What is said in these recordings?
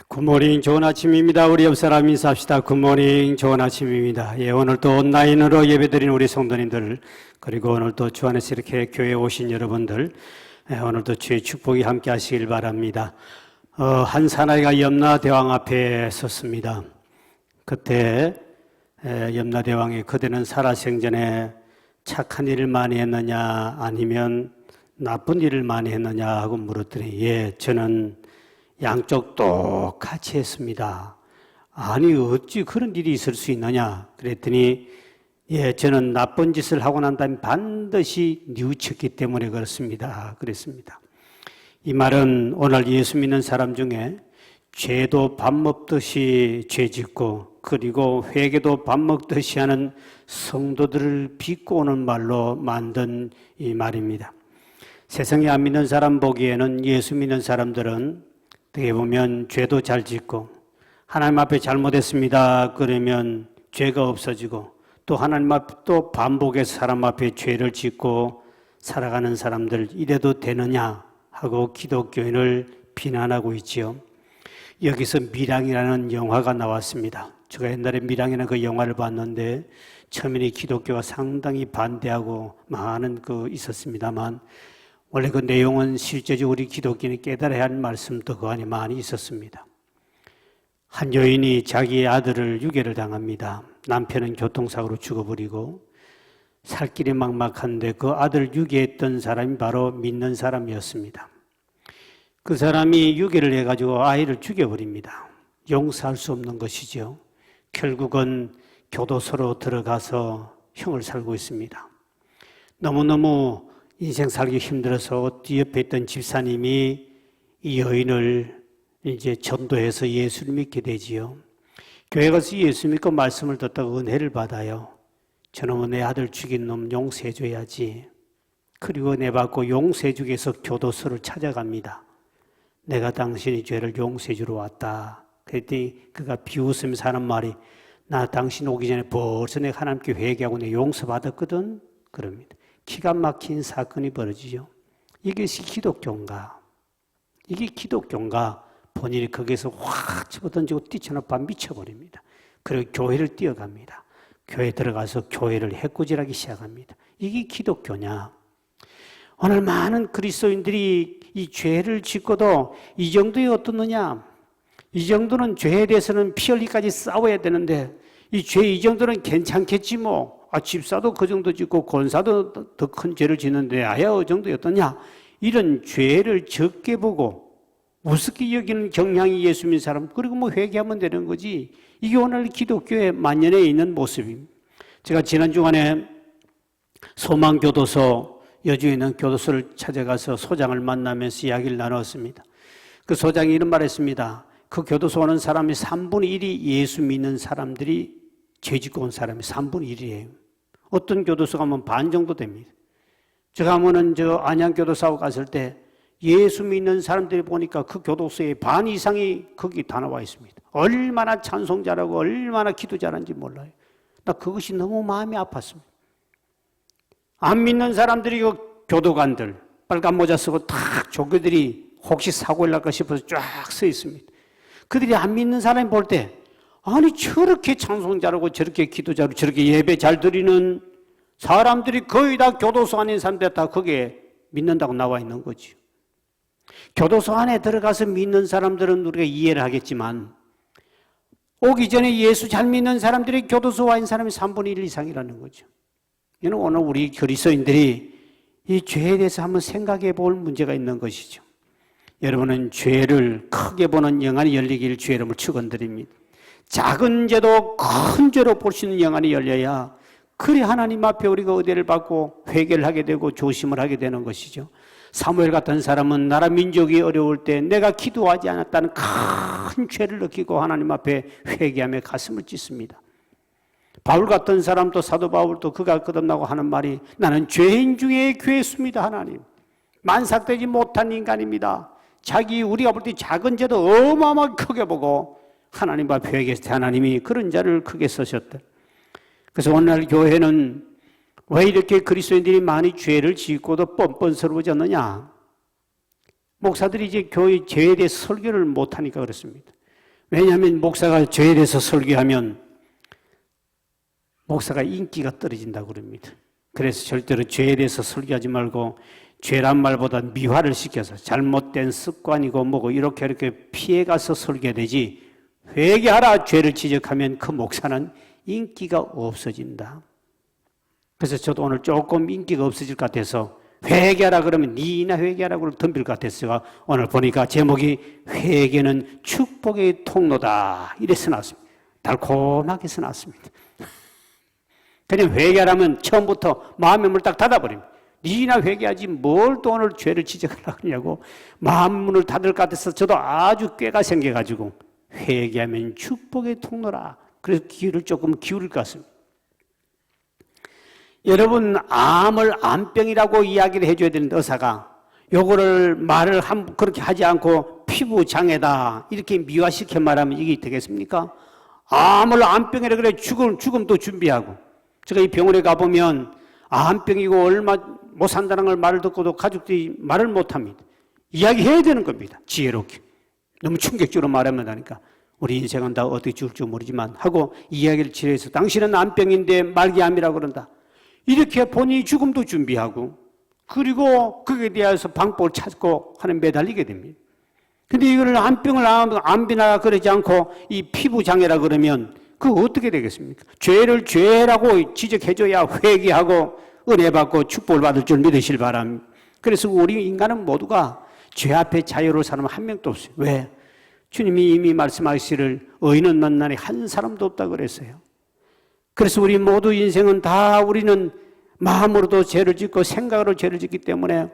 굿모닝, 좋은 아침입니다. 우리 옆 사람 인사합시다. 굿모닝, 좋은 아침입니다. 오늘 또 온라인으로 예배드리는 우리 성도님들, 그리고 오늘 또 주 안에서 이렇게 교회에 오신 여러분들, 오늘도 주의 축복이 함께 하시길 바랍니다. 한 사나이가 염라대왕 앞에 섰습니다. 그때 염라대왕이 그대는 살아생전에 착한 일을 많이 했느냐 아니면 나쁜 일을 많이 했느냐 하고 물었더니 저는 양쪽 똑같이 했습니다. 아니 어찌 그런 일이 있을 수 있느냐 그랬더니 저는 나쁜 짓을 하고 난 다음에 반드시 뉘우쳤기 때문에 그렇습니다. 그랬습니다. 이 말은 오늘 예수 믿는 사람 중에 죄도 밥 먹듯이 죄 짓고 그리고 회개도 밥 먹듯이 하는 성도들을 비꼬는 말로 만든 이 말입니다. 세상에 안 믿는 사람 보기에는 예수 믿는 사람들은 어떻게 보면 죄도 잘 짓고 하나님 앞에 잘못했습니다 그러면 죄가 없어지고 또 하나님 앞에 또 반복해서 사람 앞에 죄를 짓고 살아가는 사람들 이래도 되느냐 하고 기독교인을 비난하고 있지요. 여기서 밀양이라는 영화가 나왔습니다. 제가 옛날에 밀양이라는 그 영화를 봤는데 처음에는 기독교가 상당히 반대하고 많은 있었습니다만 원래 그 내용은 실제적으로 우리 기독교인이 깨달아야 할 말씀도 그 안에 많이 있었습니다. 한 여인이 자기의 아들을 유괴를 당합니다. 남편은 교통사고로 죽어버리고 살 길이 막막한데 그 아들을 유괴했던 사람이 바로 믿는 사람이었습니다. 그 사람이 유괴를 해가지고 아이를 죽여버립니다. 용서할 수 없는 것이죠. 결국은 교도소로 들어가서 형을 살고 있습니다. 너무너무 인생 살기 힘들어서 뒤옆에 있던 집사님이 이 여인을 이제 전도해서 예수를 믿게 되지요. 교회 가서 예수 믿고 말씀을 듣다가 은혜를 받아요. 저놈은 내 아들 죽인 놈 용서해줘야지. 그리고 은혜 받고 용서해주기 위해서 교도소를 찾아갑니다. 내가 당신의 죄를 용서해주러 왔다. 그랬더니 그가 비웃으면서 하는 말이 나 당신 오기 전에 벌써 내가 하나님께 회개하고 내 용서받았거든. 그럽니다. 기가 막힌 사건이 벌어지죠. 이것이 기독교인가? 이게 기독교인가? 본인이 거기에서 확 집어던지고 뛰쳐나와 미쳐버립니다. 그리고 교회를 뛰어갑니다. 교회 들어가서 교회를 해꾸질하기 시작합니다. 이게 기독교냐? 오늘 많은 그리스도인들이 이 죄를 짓고도 이 정도에 어떻느냐? 이 정도는 죄에 대해서는 피 흘리까지 싸워야 되는데 이 죄 이 정도는 괜찮겠지 뭐. 집사도 그 정도 짓고 권사도 더 큰 죄를 짓는데 아야 그 정도였더냐? 이런 죄를 적게 보고 우습게 여기는 경향이 예수 믿는 사람 그리고 뭐 회개하면 되는 거지. 이게 오늘 기독교의 만연해 있는 모습입니다. 제가 지난 주간에 소망교도소 여주에 있는 교도소를 찾아가서 소장을 만나면서 이야기를 나눴습니다. 그 소장이 이런 말을 했습니다. 그 교도소 오는 사람이 3분의 1이 예수 믿는 사람들이 죄 짓고 온 사람이 3분의 1이에요. 어떤 교도소 가면 반 정도 됩니다. 제가 한번은 안양교도소 갔을 때 예수 믿는 사람들이 보니까 그 교도소의 반 이상이 거기 다 나와 있습니다. 얼마나 찬송 잘하고 얼마나 기도 잘하는지 몰라요. 나 그것이 너무 마음이 아팠습니다. 안 믿는 사람들이 그 교도관들 빨간 모자 쓰고 탁 조교들이 혹시 사고 날까 싶어서 쫙 서 있습니다. 그들이 안 믿는 사람이 볼 때 아니 저렇게 찬송 잘하고 저렇게 기도 잘하고 저렇게 예배 잘 드리는 사람들이 거의 다 교도소 안에 있는 사람들 다 거기에 믿는다고 나와 있는 거죠. 교도소 안에 들어가서 믿는 사람들은 우리가 이해를 하겠지만 오기 전에 예수 잘 믿는 사람들이 교도소 와 있는 사람이 3분의 1 이상이라는 거죠. 이는 오늘 우리 그리스도인들이 이 죄에 대해서 한번 생각해 볼 문제가 있는 것이죠. 여러분은 죄를 크게 보는 영안이 열리길 주의 이름을 축원드립니다. 작은 죄도 큰 죄로 볼 수 있는 영안이 열려야 그래 하나님 앞에 우리가 은혜를 받고 회개를 하게 되고 조심을 하게 되는 것이죠. 사무엘 같은 사람은 나라 민족이 어려울 때 내가 기도하지 않았다는 큰 죄를 느끼고 하나님 앞에 회개하며 가슴을 찢습니다. 바울 같은 사람도 사도 바울도 그가 거듭나고 하는 말이 나는 죄인 중에 괴수입니다. 하나님 만삭되지 못한 인간입니다. 우리가 볼 때 작은 죄도 어마어마하게 크게 보고 하나님 앞에 회개했을 때 하나님이 그런 자를 크게 쓰셨다. 그래서 오늘날 교회는 왜 이렇게 그리스도인들이 많이 죄를 짓고도 뻔뻔스러워졌느냐? 목사들이 이제 교회 죄에 대해서 설교를 못하니까 그렇습니다. 왜냐하면 목사가 죄에 대해서 설교하면 목사가 인기가 떨어진다고 그럽니다. 그래서 절대로 죄에 대해서 설교하지 말고 죄란 말보다 미화를 시켜서 잘못된 습관이고 뭐고 이렇게 피해가서 설교되지, 회개하라 죄를 지적하면 그 목사는 인기가 없어진다. 그래서 저도 오늘 조금 인기가 없어질 것 같아서 회개하라 그러면 니나 회개하라고 덤빌 것 같았어요. 오늘 보니까 제목이 회개는 축복의 통로다 이래 써놨습니다. 달콤하게 써놨습니다. 그냥 회개하라면 처음부터 마음의 문을 딱 닫아버립니다. 니나 회개하지 뭘 또 오늘 죄를 지적하려고 하냐고 마음 문을 닫을 것 같아서 저도 아주 꾀가 생겨가지고 회개하면 축복의 통로라. 그래서 귀를 조금 기울일 것 같습니다. 여러분, 암을 암병이라고 이야기를 해줘야 되는데 의사가 요거를 말을 그렇게 하지 않고 피부 장애다 이렇게 미화시켜 말하면 이게 되겠습니까? 암을 암병이라 그래 죽음도 준비하고. 제가 이 병원에 가보면 암병이고 얼마 못 산다는 걸 말을 듣고도 가족들이 말을 못합니다. 이야기해야 되는 겁니다. 지혜롭게. 너무 충격적으로 말하면 하니까 우리 인생은 다 어떻게 죽을 줄 모르지만 하고 이야기를 지혜해서 당신은 암병인데 말기암이라고 그런다. 이렇게 본인이 죽음도 준비하고 그리고 거기에 대해서 방법을 찾고 하는 매달리게 됩니다. 근데 이거를 암병을 암비나 그러지 않고 이 피부장애라 그러면 그거 어떻게 되겠습니까? 죄를 죄라고 지적해줘야 회개하고 은혜 받고 축복을 받을 줄 믿으실 바랍니다. 그래서 우리 인간은 모두가 죄 앞에 자유로울 사람은 한 명도 없어요. 왜? 주님이 이미 말씀하시기를 의인은 만나니 한 사람도 없다고 그랬어요. 그래서 우리 모두 인생은 다 우리는 마음으로도 죄를 짓고 생각으로 죄를 짓기 때문에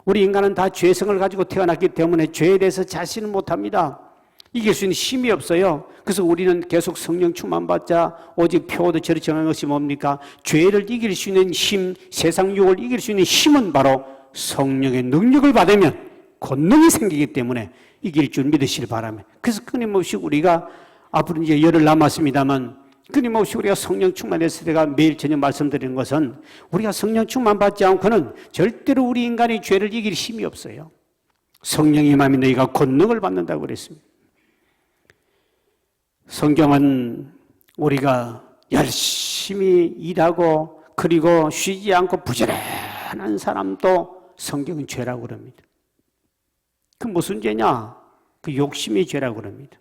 우리 인간은 다 죄성을 가지고 태어났기 때문에 죄에 대해서 자신은 못합니다. 이길 수 있는 힘이 없어요. 그래서 우리는 계속 성령 충만받자 오직 표어도 저리 정한 것이 뭡니까? 죄를 이길 수 있는 힘, 세상 유혹을 이길 수 있는 힘은 바로 성령의 능력을 받으면 권능이 생기기 때문에 이길 줄 믿으시길 바랍니다. 그래서 끊임없이 우리가 앞으로 이제 열흘 남았습니다만 끊임없이 우리가 성령 충만했을 때가 매일 저녁 말씀드리는 것은 우리가 성령 충만받지 않고는 절대로 우리 인간이 죄를 이길 힘이 없어요. 성령이 임하면 너희가 권능을 받는다고 그랬습니다. 성경은 우리가 열심히 일하고 그리고 쉬지 않고 부지런한 사람도 성경은 죄라고 그럽니다. 그 무슨 죄냐? 그 욕심이 죄라고 그럽니다.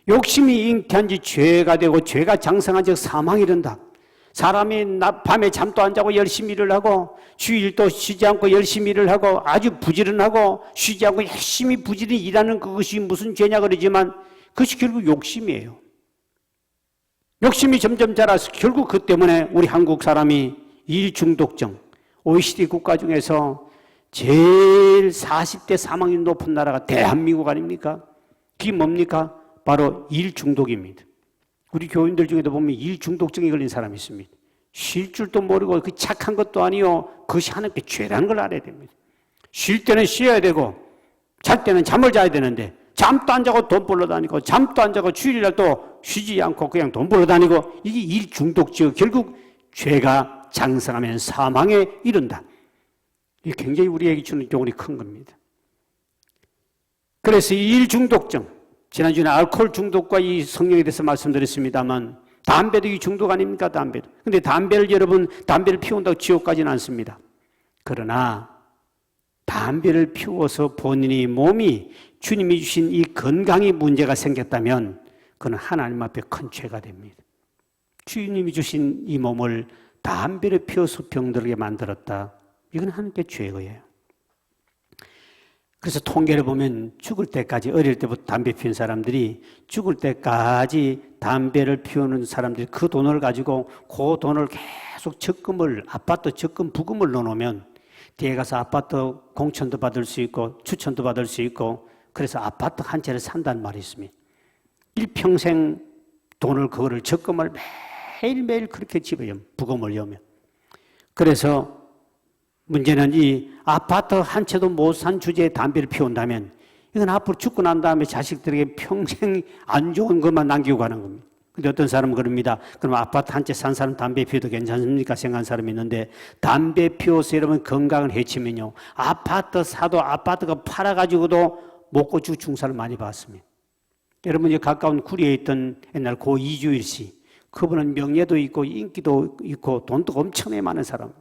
욕심이 잉태한 지 죄가 되고 죄가 장성한 즉 사망이 이른다. 사람이 밤에 잠도 안 자고 열심히 일을 하고 주일도 쉬지 않고 열심히 일을 하고 아주 부지런하고 쉬지 않고 열심히 부지런히 일하는 그것이 무슨 죄냐 그러지만 그것이 결국 욕심이에요. 욕심이 점점 자라서 결국 그 때문에 우리 한국 사람이 일 중독증, OECD 국가 중에서 제일 40대 사망률 높은 나라가 대한민국 아닙니까? 그게 뭡니까? 바로 일 중독입니다. 우리 교인들 중에도 보면 일 중독증에 걸린 사람이 있습니다. 쉴 줄도 모르고 그 착한 것도 아니요. 그것이 하나님께 죄라는 걸 알아야 됩니다. 쉴 때는 쉬어야 되고 잘 때는 잠을 자야 되는데 잠도 안 자고 돈 벌러 다니고 잠도 안 자고 주일날 또 쉬지 않고 그냥 돈 벌러 다니고 이게 일 중독증 결국 죄가 장성하면 사망에 이른다. 이게 굉장히 우리에게 주는 교훈이 큰 겁니다. 그래서 이 일 중독증 지난주에 알코올 중독과 이 성령에 대해서 말씀드렸습니다만 담배도 이 중독 아닙니까? 담배도. 근데 담배를 여러분 담배를 피운다고 지옥 가지는 않습니다. 그러나 담배를 피워서 본인의 몸이 주님이 주신 이 건강에 문제가 생겼다면 그건 하나님 앞에 큰 죄가 됩니다. 주님이 주신 이 몸을 담배를 피워서 병들게 만들었다. 이건 하나님께 죄예요. 그래서 통계를 보면 죽을 때까지 어릴 때부터 담배 피운 사람들이 죽을 때까지 담배를 피우는 사람들이 그 돈을 가지고 그 돈을 계속 적금을 아파트 적금 부금을 넣어놓으면 뒤에 가서 아파트 공천도 받을 수 있고 추천도 받을 수 있고 그래서 아파트 한 채를 산다는 말이 있습니다. 일평생 돈을 그거를 적금을 매일매일 그렇게 집어요. 부금을 여면. 그래서 문제는 이 아파트 한 채도 못 산 주제에 담배를 피운다면 이건 앞으로 죽고 난 다음에 자식들에게 평생 안 좋은 것만 남기고 가는 겁니다. 근데 어떤 사람은 그럽니다. 그럼 아파트 한 채 산 사람 담배 피워도 괜찮습니까? 생각하는 사람이 있는데 담배 피워서 여러분 건강을 해치면요. 아파트 사도 아파트가 팔아가지고도 못 고치고 중사를 많이 받습니다. 여러분, 가까운 구리에 있던 옛날 고 이주일 씨, 그분은 명예도 있고 인기도 있고 돈도 엄청나게 많은 사람.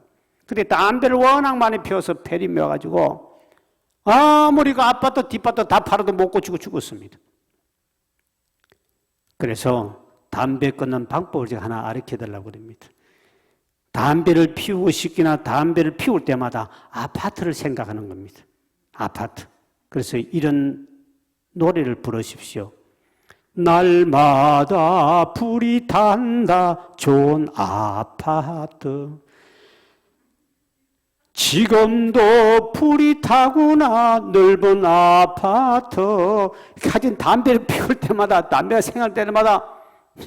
근데 담배를 워낙 많이 피워서 폐리 메워가지고 아무리 그 아파트 뒷밭도 다 팔아도 못 고치고 죽었습니다. 그래서 담배 끊는 방법을 제가 하나 가르쳐달라고 그럽니다. 담배를 피우고 싶기나 담배를 피울 때마다 아파트를 생각하는 겁니다. 아파트. 그래서 이런 노래를 부르십시오. 날마다 불이 탄다 좋은 아파트. 지금도 불이 타구나 넓은 아파트. 하여튼 담배를 피울 때마다, 담배가 생각할 때마다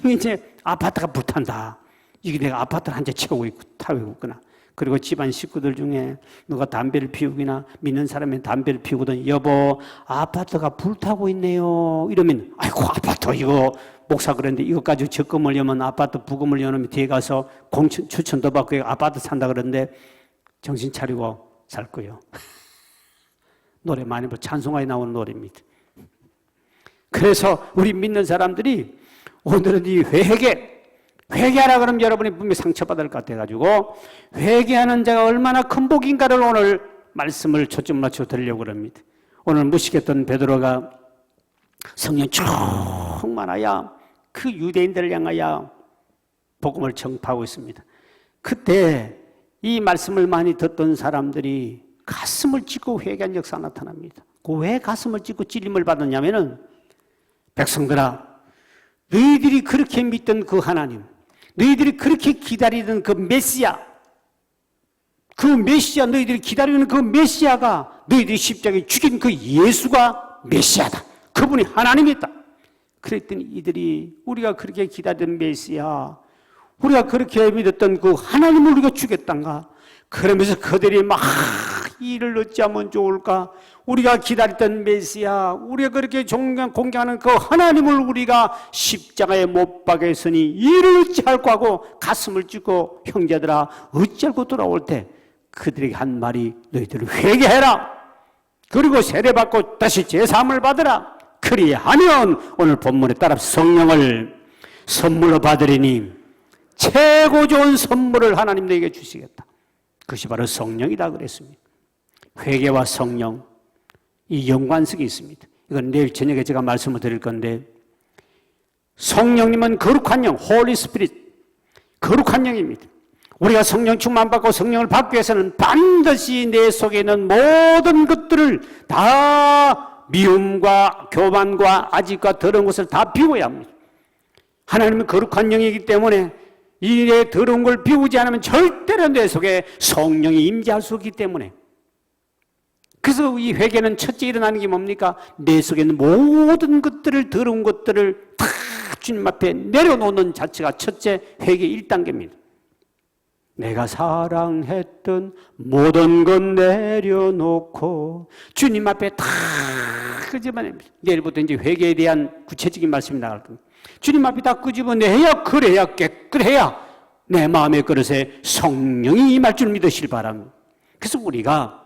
이제 아파트가 불탄다. 이게 내가 아파트를 한 채 채우고 있고 타고 있구나. 그리고 집안 식구들 중에 누가 담배를 피우기나 믿는 사람이 담배를 피우거든. 여보, 아파트가 불타고 있네요. 이러면 아이고 아파트 이거 목사 그랬는데 이거 가지고 적금을 여면 아파트 부금을 여면 뒤에 가서 공천 추천도 받고 아파트 산다 그러는데 정신 차리고 살 거예요. 노래 많이 부르고 찬송가에 나오는 노래입니다. 그래서 우리 믿는 사람들이 오늘은 이 회개하라 그러면 여러분이 분명히 상처받을 것 같아가지고 회개하는 자가 얼마나 큰 복인가를 오늘 말씀을 초점 맞춰 드리려고 합니다. 오늘 무식했던 베드로가 성령 충만하여 그 유대인들을 향하여 복음을 전파하고 있습니다. 그때 이 말씀을 많이 듣던 사람들이 가슴을 찢고 회개한 역사가 나타납니다. 왜 가슴을 찢고 찔림을 받았냐면은 백성들아, 너희들이 그렇게 믿던 그 하나님, 너희들이 그렇게 기다리던 그 메시아, 너희들이 기다리는 그 메시아가 너희들이 십자가에 죽인 그 예수가 메시아다. 그분이 하나님이다. 그랬더니 이들이 우리가 그렇게 기다리던 메시아, 우리가 그렇게 믿었던 그 하나님을 우리가 죽였단가? 그러면서 그들이 막 이를 어찌하면 좋을까? 우리가 기다렸던 메시아, 우리가 그렇게 공경하는 그 하나님을 우리가 십자가에 못 박였으니 이를 어찌할까 하고 가슴을 찢고 형제들아 어찌할까 돌아올 때 그들에게 한 말이 너희들 회개해라. 그리고 세례받고 다시 제사함을 받으라. 그리하면 오늘 본문에 따라 성령을 선물로 받으리니 최고 좋은 선물을 하나님 너에게 주시겠다. 그것이 바로 성령이다 그랬습니다. 회개와 성령, 이 연관성이 있습니다. 이건 내일 저녁에 제가 말씀을 드릴 건데, 성령님은 거룩한 영, 홀리 스피릿, 거룩한 영입니다. 우리가 성령 충만받고 성령을 받기 위해서는 반드시 내 속에 있는 모든 것들을 다 미움과 교만과 아집과 더러운 것을 다 비워야 합니다. 하나님은 거룩한 영이기 때문에 이 내 더러운 걸 비우지 않으면 절대로 내 속에 성령이 임재할 수 없기 때문에, 그래서 이 회개는 첫째 일어나는 게 뭡니까? 내 속에 있는 모든 것들을, 더러운 것들을 다 주님 앞에 내려놓는 자체가 첫째 회개 1단계입니다. 내가 사랑했던 모든 것 내려놓고 주님 앞에 다 끄집어냅니다. 내일부터 이제 회개에 대한 구체적인 말씀이 나갈 겁니다. 주님 앞에 다 끄집어내야, 그래야 깨끗해야 내 마음의 그릇에 성령이 임할 줄 믿으시길 바랍니다. 그래서 우리가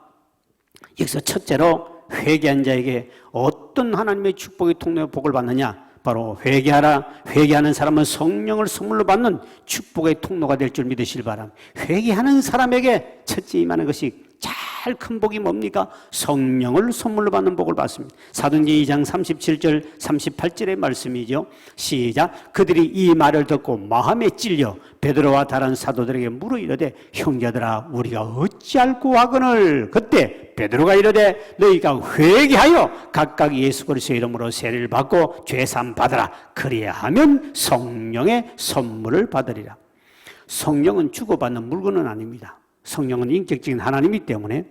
여기서 첫째로 회개한 자에게 어떤 하나님의 축복의 통로의 복을 받느냐? 바로 회개하는 사람은 성령을 선물로 받는 축복의 통로가 될 줄 믿으시길 바랍니다. 회개하는 사람에게 첫째 임하는 것이 잘 큰 복이 뭡니까? 성령을 선물로 받는 복을 받습니다. 사도행전 2장 37절 38절의 말씀이죠. 시작. 그들이 이 말을 듣고 마음에 찔려 베드로와 다른 사도들에게 물어 이르되 형제들아 우리가 어찌할꼬 하거늘. 그때 베드로가 이르되 너희가 회개하여 각각 예수 그리스도의 이름으로 세례를 받고 죄사함 받으라. 그리하면 성령의 선물을 받으리라. 성령은 주고받는 물건은 아닙니다. 성령은 인격적인 하나님이기 때문에,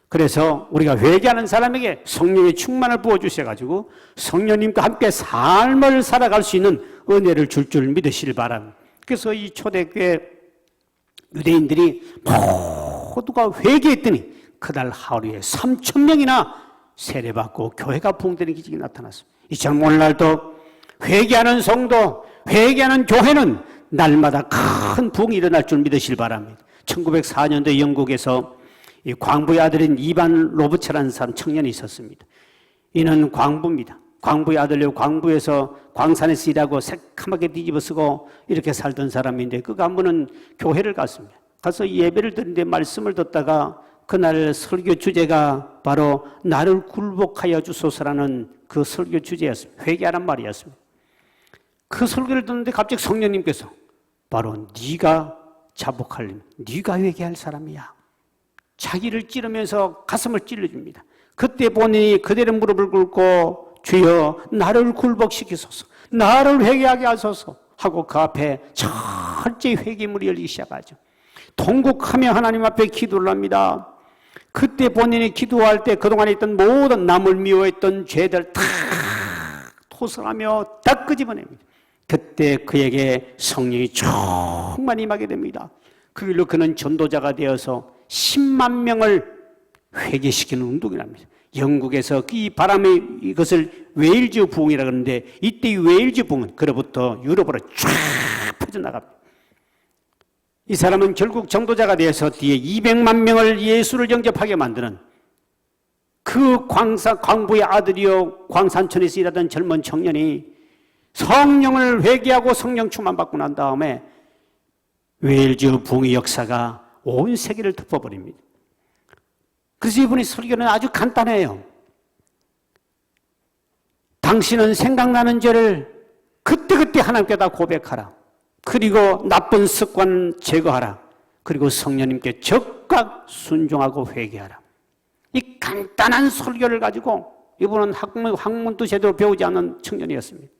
그래서 우리가 회개하는 사람에게 성령의 충만을 부어주셔가지고 성령님과 함께 삶을 살아갈 수 있는 은혜를 줄 믿으시길 바랍니다. 그래서 이 초대교회 유대인들이 모두가 회개했더니 그날 하루에 3,000명이나 세례받고 교회가 부흥되는 기적이 나타났습니다. 이처럼 오늘날도 회개하는 성도, 회개하는 교회는 날마다 큰 부흥이 일어날 줄 믿으시길 바랍니다. 1904년도에 영국에서 이 광부의 아들인 이반 로브체라는 사람 청년이 있었습니다. 이는 광부입니다. 광부의 아들이요 광부에서 광산에서 일하고 새카맣게 뒤집어 쓰고 이렇게 살던 사람인데 그 간부는 교회를 갔습니다. 가서 예배를 드는데 말씀을 듣다가 그날 설교 주제가 바로 나를 굴복하여 주소서라는 그 설교 주제였습니다. 회개하란 말이었습니다. 그 설교를 듣는데 갑자기 성령님께서 바로 네가 자복할, 네가 회개할 사람이야. 자기를 찌르면서 가슴을 찔러줍니다. 그때 본인이 그대로 무릎을 꿇고 주여 나를 굴복시키소서, 나를 회개하게 하소서 하고 그 앞에 철저히 회개물이 열리기 시작하죠. 통곡하며 하나님 앞에 기도를 합니다. 그때 본인이 기도할 때 그동안에 있던 모든 남을 미워했던 죄들 다 토설하며 다 끄집어냅니다. 그때 그에게 성령이 충만히 임하게 됩니다. 그 일로 그는 전도자가 되어서 10만 명을 회개시키는 운동이 납니다. 영국에서 이 바람의 이것을 웨일즈 부흥이라고 하는데 이때 이 웨일즈 부흥은 그로부터 유럽으로 쫙 퍼져나갑니다. 이 사람은 결국 전도자가 되어서 뒤에 200만 명을 예수를 영접하게 만드는 그 광부의 아들이요 광산촌에서 일하던 젊은 청년이 성령을 회개하고 성령 충만받고 난 다음에 웨일즈 부흥의 역사가 온 세계를 덮어버립니다. 그래서 이분의 설교는 아주 간단해요. 당신은 생각나는 죄를 그때그때 하나님께 다 고백하라. 그리고 나쁜 습관 제거하라. 그리고 성령님께 적극 순종하고 회개하라. 이 간단한 설교를 가지고 이분은 학문도 제대로 배우지 않은 청년이었습니다.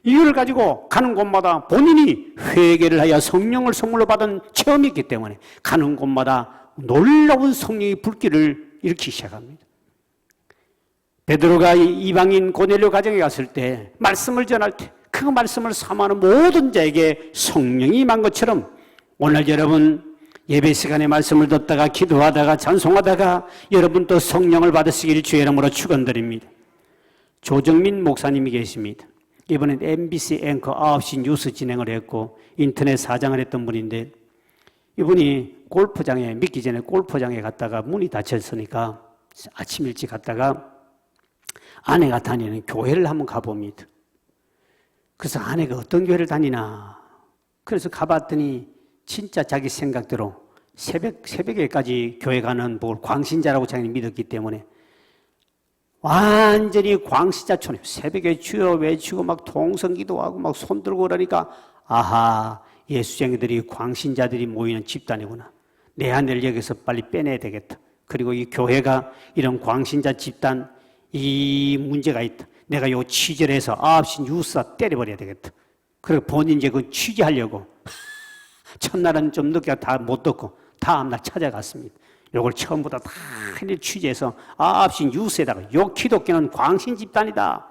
이걸 가지고 가는 곳마다 본인이 회개를 하여 성령을 선물로 받은 체험이 있기 때문에 가는 곳마다 놀라운 성령의 불길을 일으키기 시작합니다. 베드로가 이방인 고넬료 가정에 갔을 때 말씀을 전할 때 그 말씀을 사모하는 모든 자에게 성령이 임한 것처럼 오늘 여러분 예배 시간에 말씀을 듣다가 기도하다가 찬송하다가 여러분도 성령을 받으시길 주의 이름으로 축원드립니다. 조정민 목사님이 계십니다. 이번엔 MBC 앵커 9시 뉴스 진행을 했고 인터넷 사장을 했던 분인데 이분이 골프장에 믿기 전에 골프장에 갔다가 문이 닫혔으니까 아침 일찍 갔다가 아내가 다니는 교회를 한번 가봅니다. 그래서 아내가 어떤 교회를 다니나 그래서 가봤더니 진짜 자기 생각대로 새벽에까지 교회 가는 뭘 광신자라고 자기는 믿었기 때문에 완전히 광신자촌에 새벽에 주여 외치고 막 통성기도하고 막 손 들고 그러니까 아하 예수쟁이들이 광신자들이 모이는 집단이구나. 내 아내를 여기서 빨리 빼내야 되겠다. 그리고 이 교회가 이런 광신자 집단 이 문제가 있다. 내가 요 취재를 해서 9시 뉴스다 때려버려야 되겠다. 그리고 본인 이제 그 취재하려고 첫날은 좀 늦게 다 못 듣고 다음날 찾아갔습니다. 요걸 처음부터 다 취재해서 9시 뉴스에다가 요 기독교는 광신 집단이다.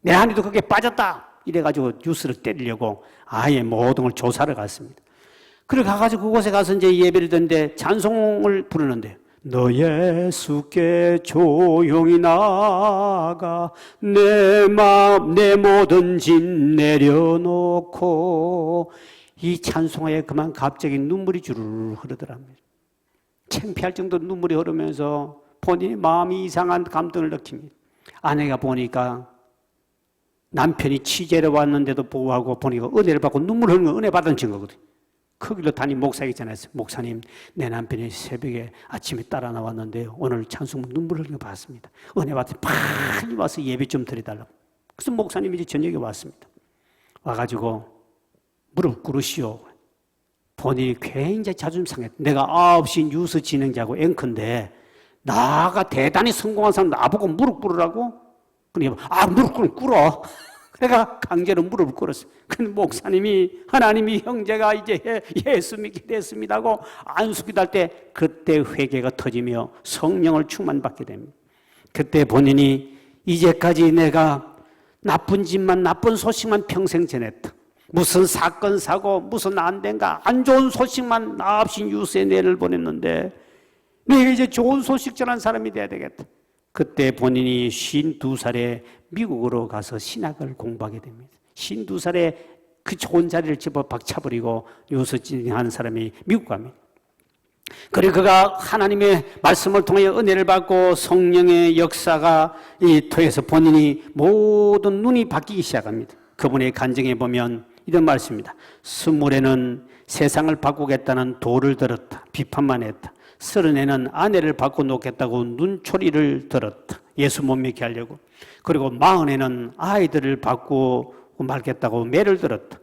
내 아내도 거기에 빠졌다. 이래가지고 뉴스를 때리려고 아예 모든 걸 조사를 갔습니다. 그래 가가지고 그곳에 가서 이제 예배를 듣는데 찬송을 부르는데 너 예수께 조용히 나아가 내 마음 내 모든 짐 내려놓고 이 찬송에 그만 갑자기 눈물이 주르르 흐르더랍니다. 창피할 정도로 눈물이 흐르면서 본인의 마음이 이상한 감동을 느낍니다. 아내가 보니까 남편이 취재를 왔는데도 불구하고 보니까 은혜를 받고 눈물 흘리는 건 은혜 받은 증거거든요. 그 길로 담임 목사에게 전했어요. 목사님, 내 남편이 새벽에 아침에 따라 나왔는데요. 오늘 찬송 눈물 흘리는 거 봤습니다. 은혜 받더니 빨리 와서 예배 좀 드려달라고. 그래서 목사님이 이제 저녁에 왔습니다. 와가지고 무릎 꿇으시오. 본인이 굉장히 자존심 상했다. 내가 9시 뉴스 진행자고 앵커인데 나가 대단히 성공한 사람 나보고 무릎 꿇으라고? 그러니까 무릎 꿇어. 내가 강제로 무릎을 꿇었어요. 근데 목사님이 하나님이 형제가 이제 예수 믿게 됐습니다고 안수기도 때 그때 회개가 터지며 성령을 충만받게 됩니다. 그때 본인이 이제까지 내가 나쁜 짓만 나쁜 소식만 평생 전했다. 무슨 사건 사고 무슨 안 된가 안 좋은 소식만 없이 뉴스에 내를 보냈는데 내가 이제 좋은 소식 전한 사람이 돼야 되겠다. 그때 본인이 52살에 미국으로 가서 신학을 공부하게 됩니다. 52살에 그 좋은 자리를 집어 박차버리고 뉴스 진행하는 사람이 미국 갑니다. 그리고 그가 하나님의 말씀을 통해 은혜를 받고 성령의 역사가 이 통해서 본인이 모든 눈이 바뀌기 시작합니다. 그분의 간증에 보면 이런 말씀입니다. 20에는 세상을 바꾸겠다는 도를 들었다. 비판만 했다. 30에는 아내를 바꿔놓겠다고 눈초리를 들었다. 예수 못 믿게 하려고. 그리고 40에는 아이들을 바꾸고 말겠다고 매를 들었다.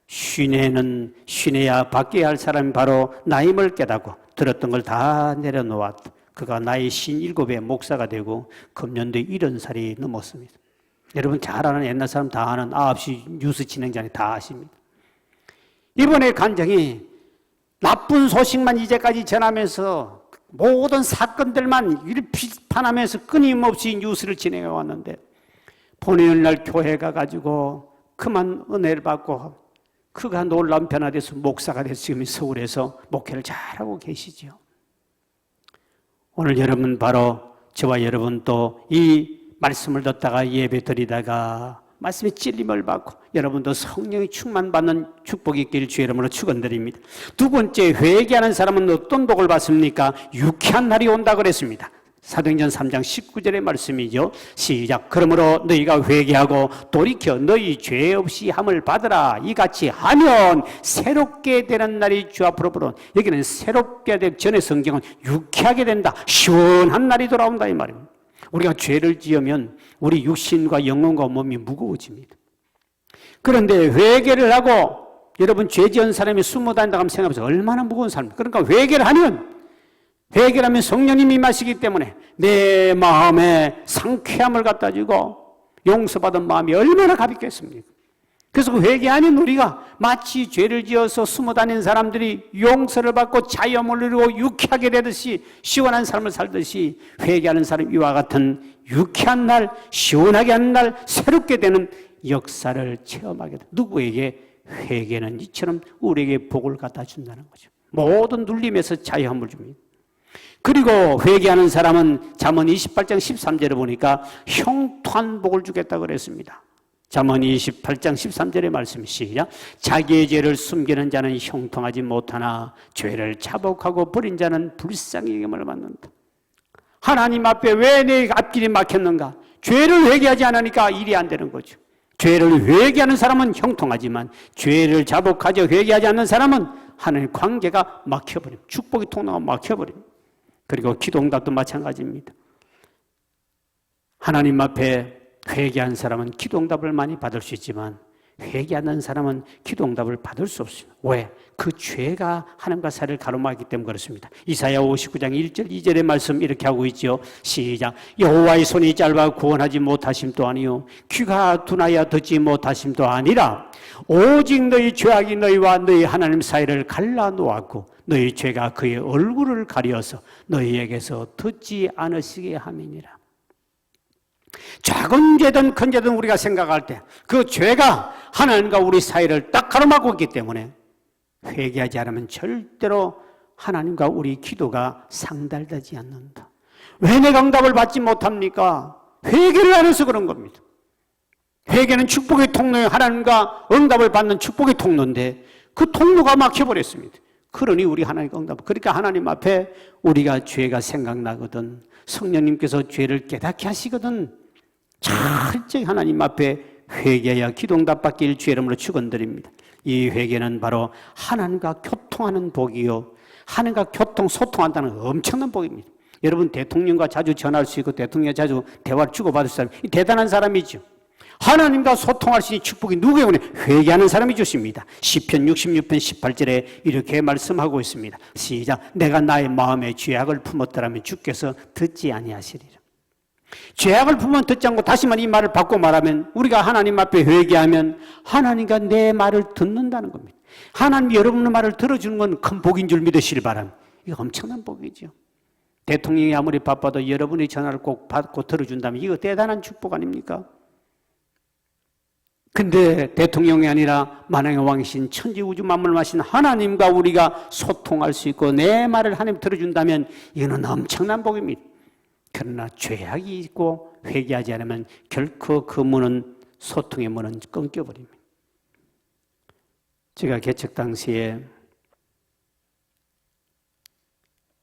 50에는 쉬내야 바뀌어야 할 사람이 바로 나임을 깨닫고 들었던 걸 다 내려놓았다. 그가 나이 57에 목사가 되고 금년도에 70살이 넘었습니다. 여러분 잘 아는 옛날 사람 다 아는 9시 뉴스 진행자니 다 아십니다. 이번에 간증이 나쁜 소식만 이제까지 전하면서 모든 사건들만 이를 비판하면서 끊임없이 뉴스를 진행해 왔는데 본인의 날 교회 가가지고 그만 은혜를 받고 그가 놀라운 변화돼서 목사가 돼서 지금 서울에서 목회를 잘하고 계시죠. 오늘 여러분 바로 저와 여러분 또 이 말씀을 듣다가 예배 드리다가 말씀에 찔림을 받고 여러분도 성령이 충만받는 축복이 있기를 주의 이름으로 축원드립니다. 두 번째, 회개하는 사람은 어떤 복을 받습니까? 유쾌한 날이 온다 그랬습니다. 사도행전 3장 19절의 말씀이죠. 시작. 그러므로 너희가 회개하고 돌이켜 너희 죄 없이 함을 받으라. 이같이 하면 새롭게 되는 날이 주 앞으로 불어. 여기는 새롭게 될 전의 성경은 유쾌하게 된다. 시원한 날이 돌아온다 이 말입니다. 우리가 죄를 지으면 우리 육신과 영혼과 몸이 무거워집니다. 그런데 회개를 하고 여러분 죄 지은 사람이 숨어 다닌다고 하면 생각해보세요. 얼마나 무거운 삶입니까? 그러니까 회개를 하면 성령님이 임하시기 때문에 내 마음에 상쾌함을 갖다 주고 용서받은 마음이 얼마나 가볍겠습니까? 그래서 그 회개 아닌 우리가 마치 죄를 지어서 숨어 다니는 사람들이 용서를 받고 자유함을 누리고 유쾌하게 되듯이 시원한 삶을 살듯이 회개하는 사람 이와 같은 유쾌한 날, 시원하게 하는 날, 새롭게 되는 역사를 체험하게 돼. 누구에게? 회개는 이처럼 우리에게 복을 갖다 준다는 거죠. 모든 눌림에서 자유함을 줍니다. 그리고 회개하는 사람은 잠언 28장 13절에 보니까 형통한 복을 주겠다고 그랬습니다. 잠언 28장 13절의 말씀이 시작. 자기의 죄를 숨기는 자는 형통하지 못하나 죄를 자복하고 버린 자는 불쌍히 여김을 받는다. 하나님 앞에 왜 내 앞길이 막혔는가? 죄를 회개하지 않으니까 일이 안 되는 거죠. 죄를 회개하는 사람은 형통하지만 죄를 자복하지 회개하지 않는 사람은 하나님 관계가 막혀버립니다. 축복의 통로가 막혀버립니다. 그리고 기도응답도 마찬가지입니다. 하나님 앞에 회개한 사람은 기도응답을 많이 받을 수 있지만 회개하는 사람은 기도응답을 받을 수 없습니다. 왜? 그 죄가 하나님과 사이를 가로막기 때문에 그렇습니다. 이사야 59장 1절 2절의 말씀 이렇게 하고 있죠. 시작. 여호와의 손이 짧아 구원하지 못하심도 아니요 귀가 둔하여 듣지 못하심도 아니라 오직 너희 죄악이 너희와 너희 하나님 사이를 갈라놓았고 너희 죄가 그의 얼굴을 가려서 너희에게서 듣지 않으시게 함이니라. 작은 죄든 큰 죄든 우리가 생각할 때 그 죄가 하나님과 우리 사이를 딱 가로막고 있기 때문에 회개하지 않으면 절대로 하나님과 우리 기도가 상달되지 않는다. 왜 내가 응답을 받지 못합니까? 회개를 안 해서 그런 겁니다. 회개는 축복의 통로에 하나님과 응답을 받는 축복의 통로인데 그 통로가 막혀버렸습니다. 그러니 우리 하나님과 응답. 그러니까 하나님 앞에 우리가 죄가 생각나거든 성령님께서 죄를 깨닫게 하시거든 철저히 하나님 앞에 회개해야 기도응답 받길 주의 이름으로 축원드립니다. 이 회개는 바로 하나님과 교통하는 복이요 하나님과 소통한다는 엄청난 복입니다. 여러분 대통령과 자주 전화할 수 있고 대통령과 자주 대화를 주고받을 사람 대단한 사람이죠. 하나님과 소통할 수 있는 축복이 누구에게 회개하는 사람이 주십니다. 시편 66편 18절에 이렇게 말씀하고 있습니다. 시작. 내가 나의 마음에 죄악을 품었더라면 주께서 듣지 아니하시리라. 죄악을 품으면 듣지 않고 다시만 이 말을 바꿔 말하면 우리가 하나님 앞에 회개하면 하나님과 내 말을 듣는다는 겁니다. 하나님이 여러분의 말을 들어주는 건 큰 복인 줄 믿으시길 바랍니다. 이거 엄청난 복이죠. 대통령이 아무리 바빠도 여러분의 전화를 꼭 받고 들어준다면 이거 대단한 축복 아닙니까? 근데 대통령이 아니라 만왕의 왕이신 천지우주 만물을 마신 하나님과 우리가 소통할 수 있고 내 말을 하나님 들어준다면 이거는 엄청난 복입니다. 그러나 죄악이 있고 회개하지 않으면 결코 그 문은 소통의 문은 끊겨버립니다. 제가 개척 당시에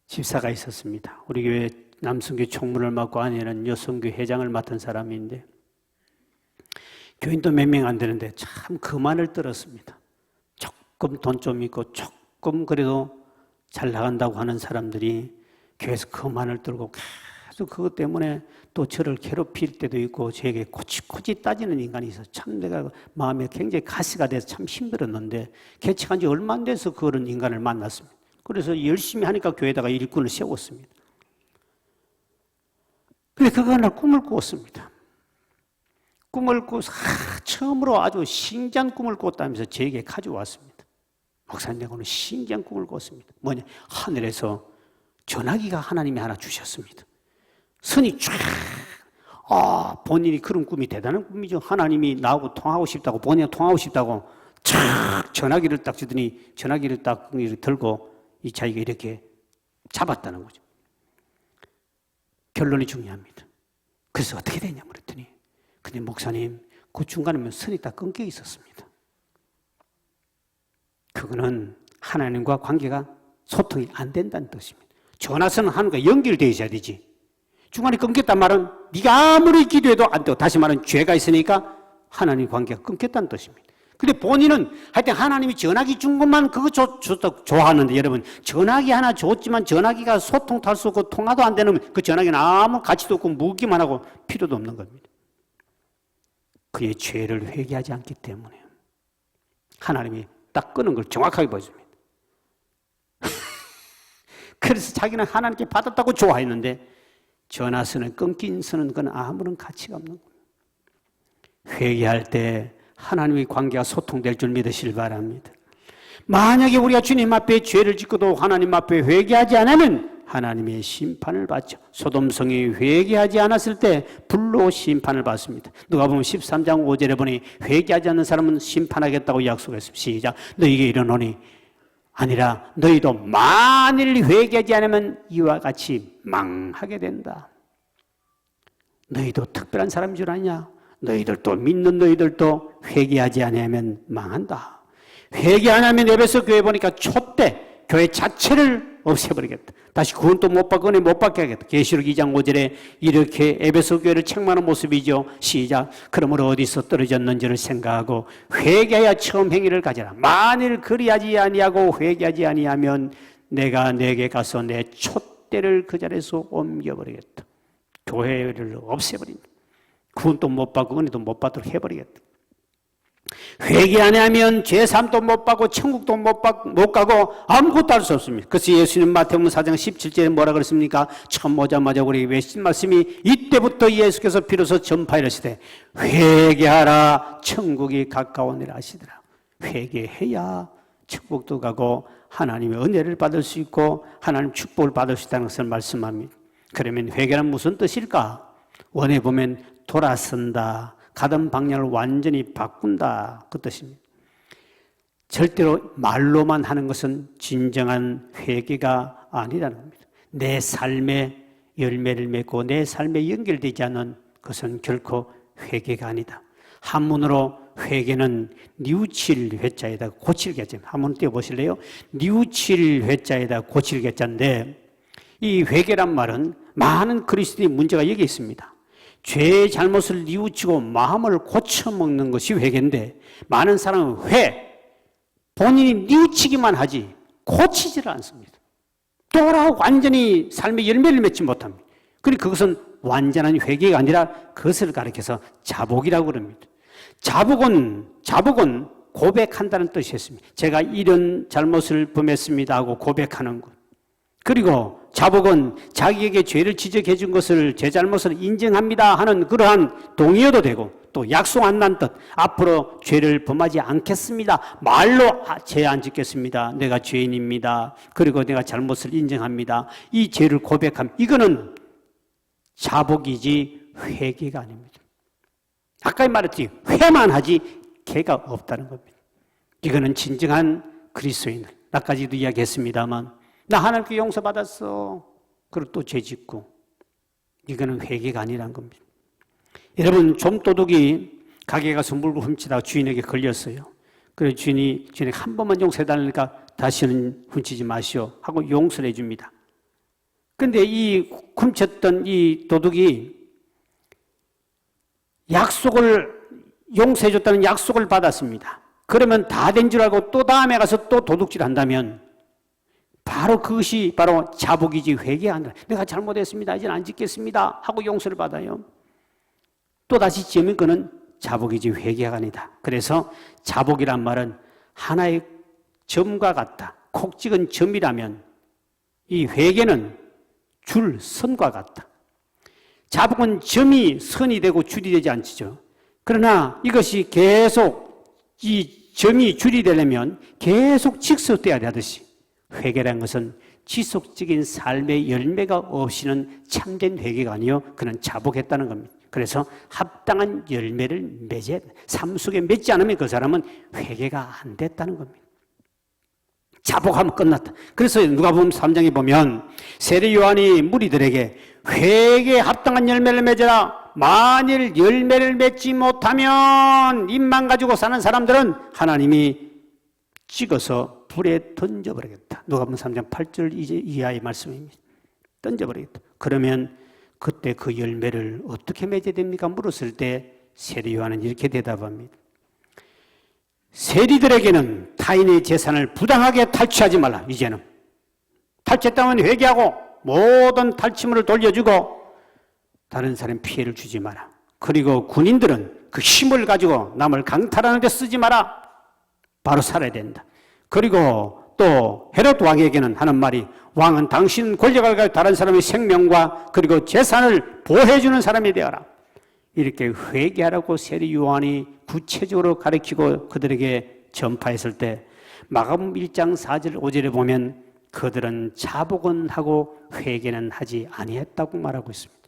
집사가 있었습니다. 우리 교회 남성교 총무를 맡고 아내는 여성교 회장을 맡은 사람인데 교인도 몇 명 안 되는데 참 그만을 들었습니다. 조금 돈 좀 있고 조금 그래도 잘 나간다고 하는 사람들이 교회에서 그만을 들고 계속 그것 때문에 또 저를 괴롭힐 때도 있고 저에게 코치코치 따지는 인간이 있어서 참 내가 마음에 굉장히 가시가 돼서 참 힘들었는데 개척한 지 얼마 안 돼서 그런 인간을 만났습니다. 그래서 열심히 하니까 교회에다가 일꾼을 세웠습니다. 근데 그가 날 꿈을 꾸었습니다. 꿈을 꾸어서 처음으로 아주 신기한 꿈을 꿨다면서 저에게 가져왔습니다. 목사님, 내가 오늘 신기한 꿈을 꿨습니다. 뭐냐? 하늘에서 전화기가 하나님이 하나 주셨습니다. 선이 쫙, 본인이 그런 꿈이 대단한 꿈이죠. 하나님이 나하고 통하고 싶다고, 본인이 통하고 싶다고 쫙 전화기를 딱 주더니 전화기를 딱 들고 이 자기가 이렇게 잡았다는 거죠. 결론이 중요합니다. 그래서 어떻게 되냐 그랬더니 근데 목사님, 그 중간에 선이 딱 끊겨 있었습니다. 그거는 하나님과 관계가 소통이 안 된다는 뜻입니다. 전화선은 하나님과 연결되어 있어야 되지. 중간에 끊겼단 말은 네가 아무리 기도해도 안 되고, 다시 말하면 죄가 있으니까 하나님 관계가 끊겼다는 뜻입니다. 근데 본인은 하여튼 하나님이 전화기 준 것만 그거 좋아하는데, 여러분, 전화기 하나 줬지만 전화기가 소통 탈 수 없고 통화도 안 되는 그 전화기는 아무 가치도 없고 무기만 하고 필요도 없는 겁니다. 그의 죄를 회개하지 않기 때문에 하나님이 딱 끄는 걸 정확하게 보여줍니다. 그래서 자기는 하나님께 받았다고 좋아했는데 전화선을 끊긴 선은 그건 아무런 가치가 없는 겁니다. 회개할 때 하나님의 관계가 소통될 줄 믿으시길 바랍니다. 만약에 우리가 주님 앞에 죄를 짓고도 하나님 앞에 회개하지 않으면 하나님의 심판을 받죠. 소돔성이 회개하지 않았을 때 불로 심판을 받습니다. 누가복음 13장 5절에 보니 회개하지 않는 사람은 심판하겠다고 약속했습니다. 시작. 너희에게 이르노니 아니라 너희도 만일 회개하지 않으면 이와 같이 망하게 된다. 너희도 특별한 사람인 줄 아냐? 너희들도 믿는 너희들도 회개하지 않으면 망한다. 회개 안 하면 에베소 교회 보니까 촛대 교회 자체를 없애버리겠다. 다시 구원도 못 받고 은혜 못 받게 하겠다. 계시록 2장 5절에 이렇게 에베소 교회를 책망하는 모습이죠. 시작. 그러므로 어디서 떨어졌는지를 생각하고 회개하여 처음 행위를 가져라. 만일 그리하지 아니하고 회개하지 아니하면 내가 내게 가서 내 촛대를 그 자리에서 옮겨버리겠다. 교회를 없애버린다. 구원도 못 받고 은혜도 못 받도록 해버리겠다. 회개 안 하면 죄삼도 못 받고 천국도 못 가고 아무것도 할 수 없습니다. 그래서 예수님 마태복음 4장 17절에 뭐라 그랬습니까? 처음 오자마자 우리에게 외신 말씀이 이때부터 예수께서 비로소 전파이르시되 회개하라 천국이 가까우니라 하시더라. 회개해야 천국도 가고 하나님의 은혜를 받을 수 있고 하나님 축복을 받을 수 있다는 것을 말씀합니다. 그러면 회개는 무슨 뜻일까? 원해 보면 돌아선다. 가던 방향을 완전히 바꾼다. 그 뜻입니다. 절대로 말로만 하는 것은 진정한 회개가 아니라는 겁니다. 내 삶에 열매를 맺고 내 삶에 연결되지 않는 것은 결코 회개가 아니다. 한문으로 회개는 뉘우칠 회자에다 고칠 개자입니다. 한번 띄워보실래요? 뉘우칠 회자에다 고칠 개자인데 이 회개란 말은 많은 그리스도인의 문제가 여기 있습니다. 죄의 잘못을 뉘우치고 마음을 고쳐먹는 것이 회개인데 많은 사람은 본인이 뉘우치기만 하지 고치지를 않습니다. 돌아오고 완전히 삶의 열매를 맺지 못합니다. 그러니까 그것은 완전한 회개가 아니라 그것을 가리켜서 자복이라고 그럽니다. 자복은 고백한다는 뜻이었습니다. 제가 이런 잘못을 범했습니다 하고 고백하는 것. 그리고 자복은 자기에게 죄를 지적해 준 것을 제 잘못을 인정합니다 하는 그러한 동의어도 되고 또 약속한다는 뜻, 앞으로 죄를 범하지 않겠습니다. 말로 죄 안 짓겠습니다. 내가 죄인입니다. 그리고 내가 잘못을 인정합니다. 이 죄를 고백함. 이거는 자복이지 회개가 아닙니다. 아까 말했지 회만 하지 개가 없다는 겁니다. 이거는 진정한 그리스도인들. 나까지도 이야기했습니다만 나 하나님께 용서받았어. 그리고 또 죄 짓고. 이거는 회개가 아니란 겁니다. 여러분, 좀도둑이 가게에 가서 물건 훔치다가 주인에게 걸렸어요. 그래서 주인이 한 번만 용서해달라니까 다시는 훔치지 마시오 하고 용서를 해줍니다. 그런데 이 훔쳤던 이 도둑이 용서해줬다는 약속을 받았습니다. 그러면 다 된 줄 알고 또 다음에 가서 또 도둑질 한다면 바로 그것이 바로 자복이지 회개 아니라 내가 잘못했습니다. 이제는 안 짓겠습니다. 하고 용서를 받아요. 또다시 지으면 그는 자복이지 회개가 아니다. 그래서 자복이란 말은 하나의 점과 같다. 콕 찍은 점이라면 이 회개는 줄, 선과 같다. 자복은 점이 선이 되고 줄이 되지 않죠. 그러나 이것이 계속 이 점이 줄이 되려면 계속 직속돼야 하듯이 회개라는 것은 지속적인 삶의 열매가 없이는 참된 회개가 아니요 그는 자복했다는 겁니다. 그래서 합당한 열매를 맺어야 돼. 삶 속에 맺지 않으면 그 사람은 회개가 안 됐다는 겁니다. 자복하면 끝났다. 그래서 누가복음 3장에 보면 세례 요한이 무리들에게 회개에 합당한 열매를 맺어라. 만일 열매를 맺지 못하면 입만 가지고 사는 사람들은 하나님이 찍어서 불에 던져버리겠다. 누가복음 3장 8절 이하의 말씀입니다. 던져버리겠다. 그러면 그때 그 열매를 어떻게 맺어야 됩니까? 물었을 때 세례 요한은 이렇게 대답합니다. 세리들에게는 타인의 재산을 부당하게 탈취하지 말라. 이제는 탈취했다면 회개하고 모든 탈취물을 돌려주고 다른 사람 피해를 주지 마라. 그리고 군인들은 그 힘을 가지고 남을 강탈하는 데 쓰지 마라. 바로 살아야 된다. 그리고 또 헤롯 왕에게는 하는 말이 왕은 당신 권력을 가지고 다른 사람의 생명과 그리고 재산을 보호해주는 사람이 되어라. 이렇게 회개하라고 세례 요한이 구체적으로 가르치고 그들에게 전파했을 때 마가복음 1장 4절 5절에 보면 그들은 자복은 하고 회개는 하지 아니했다고 말하고 있습니다.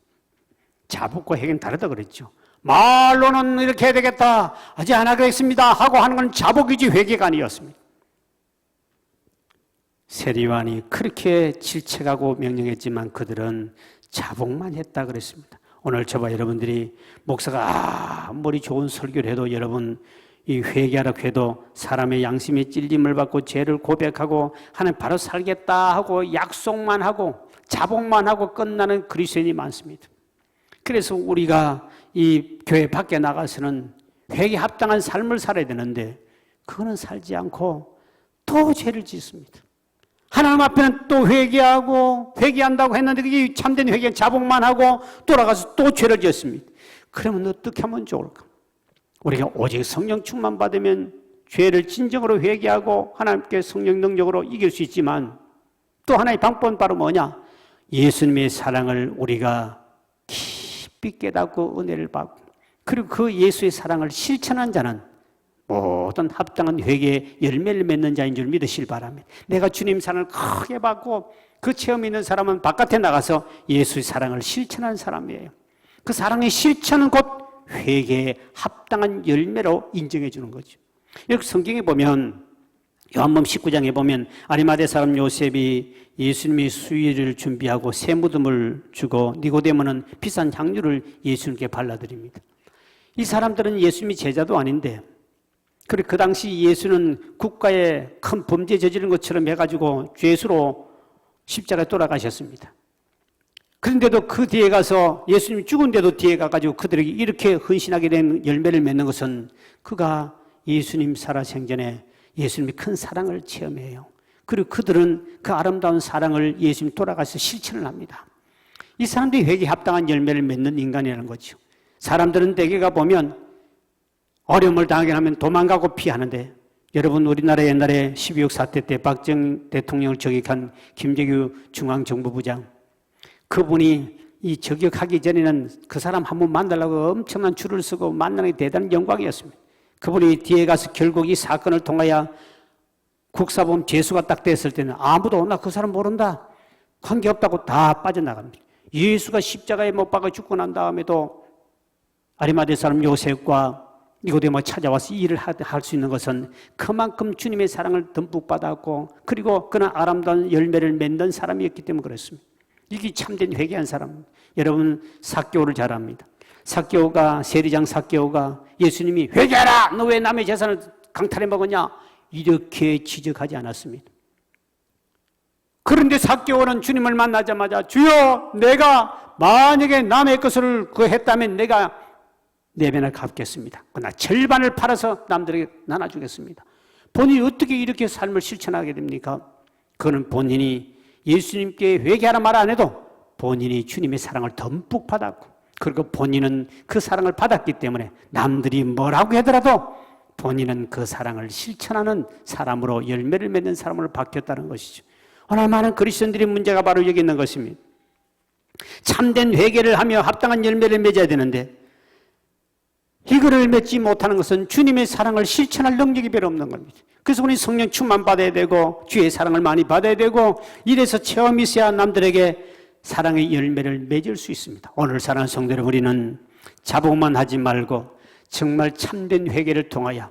자복과 회개는 다르다 그랬죠. 말로는 이렇게 해야 되겠다, 하지 안 하겠습니다 하고 하는 건 자복이지 회개가 아니었습니다. 세례 요한이 그렇게 질책하고 명령했지만 그들은 자복만 했다 그랬습니다. 오늘 저와 여러분들이 목사가 아무리 좋은 설교를 해도 여러분 이 회개하라고 해도 사람의 양심의 찔림을 받고 죄를 고백하고 하나님 바로 살겠다 하고 약속만 하고 자복만 하고 끝나는 그리스도인이 많습니다. 그래서 우리가 이 교회 밖에 나가서는 회개에 합당한 삶을 살아야 되는데 그거는 살지 않고 또 죄를 짓습니다. 하나님 앞에는 또 회개하고 회개한다고 했는데 그게 참된 회개는 자복만 하고 돌아가서 또 죄를 지었습니다. 그러면 어떻게 하면 좋을까? 우리가 오직 성령 충만 받으면 죄를 진정으로 회개하고 하나님께 성령 능력으로 이길 수 있지만 또 하나의 방법은 바로 뭐냐? 예수님의 사랑을 우리가 깊이 깨닫고 은혜를 받고 그리고 그 예수의 사랑을 실천한 자는 모든 합당한 회개의 열매를 맺는 자인 줄 믿으시길 바랍니다. 내가 주님 사랑을 크게 받고 그 체험 있는 사람은 바깥에 나가서 예수의 사랑을 실천한 사람이에요. 그 사랑의 실천은 곧 회개에 합당한 열매로 인정해 주는 거죠. 이렇게 성경에 보면 요한복음 19장에 보면 아리마대 사람 요셉이 예수님의 수의를 준비하고 새 무덤을 주고 니고데모는 비싼 향유를 예수님께 발라드립니다. 이 사람들은 예수님이 제자도 아닌데 그리고 그 당시 예수는 국가에 큰 범죄 저지른 것처럼 해가지고 죄수로 십자가에 돌아가셨습니다. 그런데도 그 뒤에 가서 예수님이 죽은데도 뒤에 가가지고 그들에게 이렇게 헌신하게 된 열매를 맺는 것은 그가 예수님 살아생전에 예수님이 큰 사랑을 체험해요. 그리고 그들은 그 아름다운 사랑을 예수님 돌아가서 실천을 합니다. 이 사람들이 회개에 합당한 열매를 맺는 인간이라는 거죠. 사람들은 대개가 보면 어려움을 당하게 하면 도망가고 피하는데 여러분 우리나라 옛날에 12.6 사태 때 박정희 대통령을 저격한 김재규 중앙정보부장 그분이 이 저격하기 전에는 그 사람 한 번 만나려고 엄청난 줄을 서고 만나는 게 대단한 영광이었습니다. 그분이 뒤에 가서 결국 이 사건을 통하여 국사범 죄수가 딱 됐을 때는 아무도 나 그 사람 모른다 관계없다고 다 빠져나갑니다. 예수가 십자가에 못 박아 죽고 난 다음에도 아리마대 사람 요셉과 니고데모 찾아와서 이 일을 할 수 있는 것은 그만큼 주님의 사랑을 듬뿍 받았고 그리고 그는 아름다운 열매를 맺는 사람이었기 때문에 그렇습니다. 이게 참된 회개한 사람. 여러분 삭개오를 잘 압니다. 삭개오가 세리장 삭개오가 예수님이 회개하라! 너 왜 남의 재산을 강탈해 먹었냐? 이렇게 지적하지 않았습니다. 그런데 삭개오는 주님을 만나자마자 주여, 내가 만약에 남의 것을 했다면 내가 네 배나 갚겠습니다. 그러나 절반을 팔아서 남들에게 나눠주겠습니다. 본인이 어떻게 이렇게 삶을 실천하게 됩니까? 그는 본인이 예수님께 회개하라 말 안 해도 본인이 주님의 사랑을 듬뿍 받았고, 그리고 본인은 그 사랑을 받았기 때문에 남들이 뭐라고 하더라도 본인은 그 사랑을 실천하는 사람으로, 열매를 맺는 사람으로 바뀌었다는 것이죠. 오늘 많은 그리스도인들의 문제가 바로 여기 있는 것입니다. 참된 회개를 하며 합당한 열매를 맺어야 되는데 이거를 맺지 못하는 것은 주님의 사랑을 실천할 능력이 별로 없는 겁니다. 그래서 우리 성령 충만 받아야 되고 주의 사랑을 많이 받아야 되고, 이래서 체험이 있어야 남들에게 사랑의 열매를 맺을 수 있습니다. 오늘 사랑하는 성도 여러분, 우리는 자복만 하지 말고 정말 참된 회개를 통하여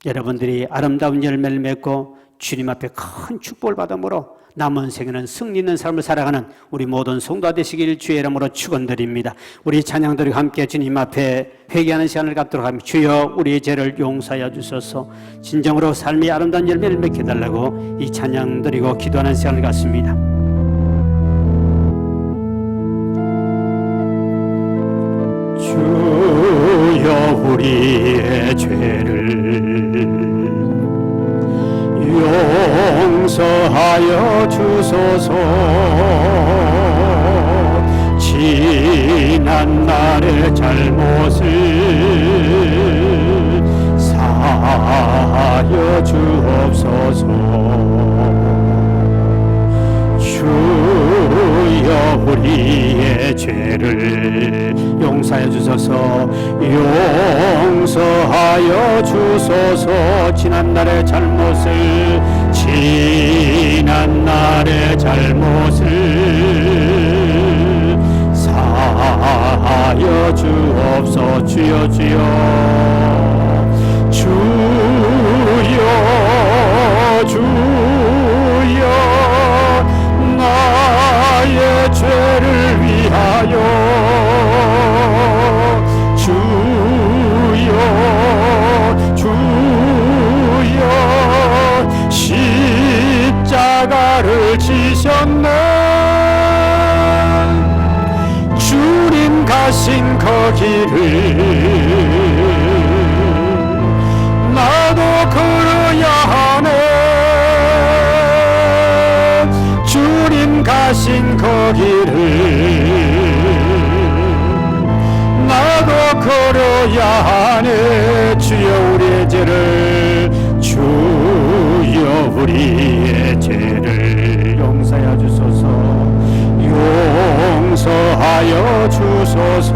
여러분들이 아름다운 열매를 맺고 주님 앞에 큰 축복을 받음으로 남은 생에는 승리 있는 삶을 살아가는 우리 모든 성도가 되시길 주의 이름으로 축원드립니다. 우리 찬양들과 함께 주님 앞에 회개하는 시간을 갖도록 합니다. 주여, 우리의 죄를 용서하여 주소서. 진정으로 삶의 아름다운 열매를 맺게 해달라고 이 찬양 드리고 기도하는 시간을 갖습니다. 주여, 우리의 죄를 용서하여 주소서. 지난 날의 잘못을 사하여 주옵소서. 주여, 우리의 죄를 용서하여 주소서. 용서하여 주소서. 지난 날의 잘못을 사하여 주옵소서. 주여, 주여, 주여, 주여, 나의 죄를 위하여 주여, 주여, 십자가를 지셨네. 주님 가신 그 길을 나도 걸어야 하네. 주님 가신 그 길을 나도 걸어야 하네. 주여, 우리의 죄를, 주여, 우리의 죄를 용서하여 주소서. 용서하여 주소서.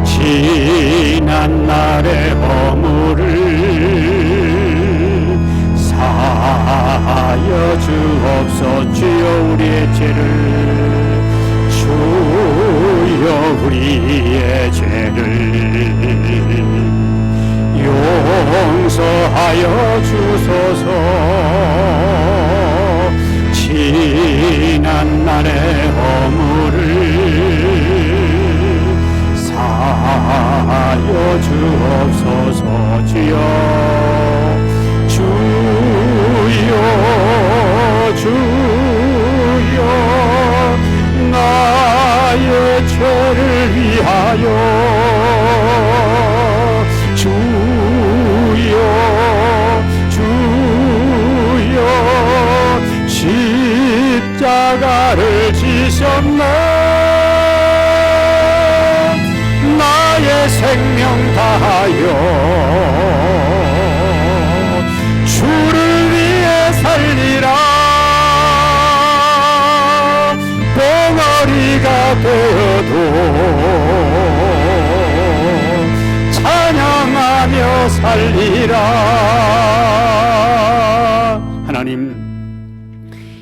지난 날의 허물을 사하여 주옵소서. 주여, 우리의 죄를, 주여, 우리의 죄를 용서하여 주소서. 지난 날의 허물을 사하여 주옵소서. 주여, 주여, 주여, 나의 죄를 위하여 주여, 주여, 십자가를 지셨네. 나의 생명 다하여 주를 위해 살리라. 덩어리가 되어도 찬양하며 살리라. 하나님,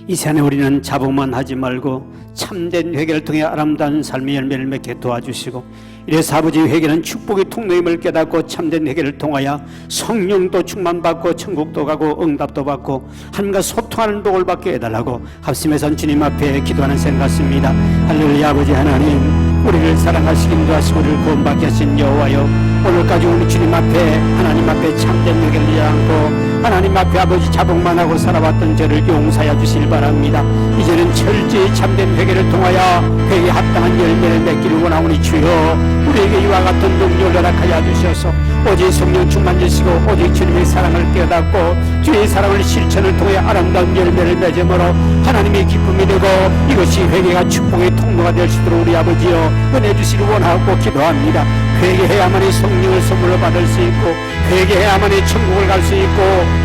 이 시간에 우리는 자복만 하지 말고 참된 회개를 통해 아름다운 삶의 열매를 맺게 도와주시고, 이래서 아버지, 회개는 축복의 통로임을 깨닫고 참된 회개를 통하여 성령도 충만받고 천국도 가고 응답도 받고 하나님과 소통하는 복을 받게 해달라고 합심해서 주님 앞에 기도하는 생각 같습니다. 할렐루야. 아버지 하나님, 우리를 사랑하시기 인도하시고 우리를 구원받게 하신 여호와여, 오늘까지 우리 주님 앞에 하나님 앞에 참된 회개를 않고 하나님 앞에 아버지 자복만 하고 살아왔던 저를 용서하여 주실 바랍니다. 이제는 철저히 참된 회개를 통하여 회개에 합당한 열매를 맺기를 원하오니 주여 우리에게 이와 같은 능력을 허락하여 주셔서 오직 성령 충만 주시고 오직 주님의 사랑을 깨닫고 주의 사랑을 실천을 통해 아름다운 열매를 맺음으로 하나님의 기쁨이 되고 이것이 회개가 축복의 통로가 될 수 있도록 우리 아버지여 은혜 주시길 원하고 기도합니다. 회개해야만이 성령을 선물로 받을 수 있고 회개해야만이 천국을 갈 수 있고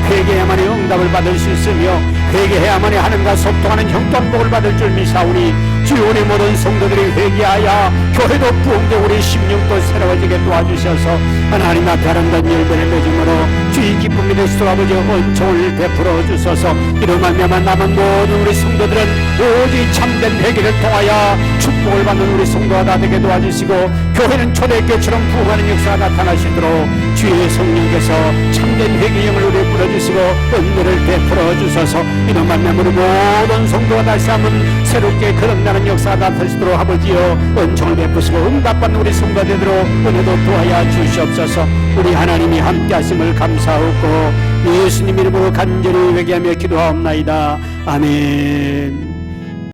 회개해야만이 응답을 받을 수 있으며 회개해야만이 하나님과 소통하는 형통한 복을 받을 줄 믿사오니 주여 우리 모든 성도들이 회개하여 교회도 부흥되고 우리 심령도 새로워지게 도와주셔서 하나님 앞에 아름다운 열매를 맺음으로 주의 기쁨이 되시도록 아버지 은총을 베풀어 주소서. 이로 말미암아 남은 모든 우리 성도들은 오직 참된 회개를 통하여 축복을 받는 우리 성도가 다 되게 도와주시고 교회는 초대교회처럼 부흥하는 역사가 나타나시도록 주의 성령께서 참된 회개의 영을 우리에 뿌려주시고 은혜를 베풀어 주소서. 이로 말미암아 우리 모든 성도가 다시 한번 새롭게 거듭나는 역사가 나타나시도록 아버지여 은총을 베푸시고 응답받는 우리 성도가 되도록 은혜도 도와야 주시옵소서. 우리 하나님이 함께 하심을 감사하고 예수님 이름으로 간절히 회개하며 기도하옵나이다. 아멘.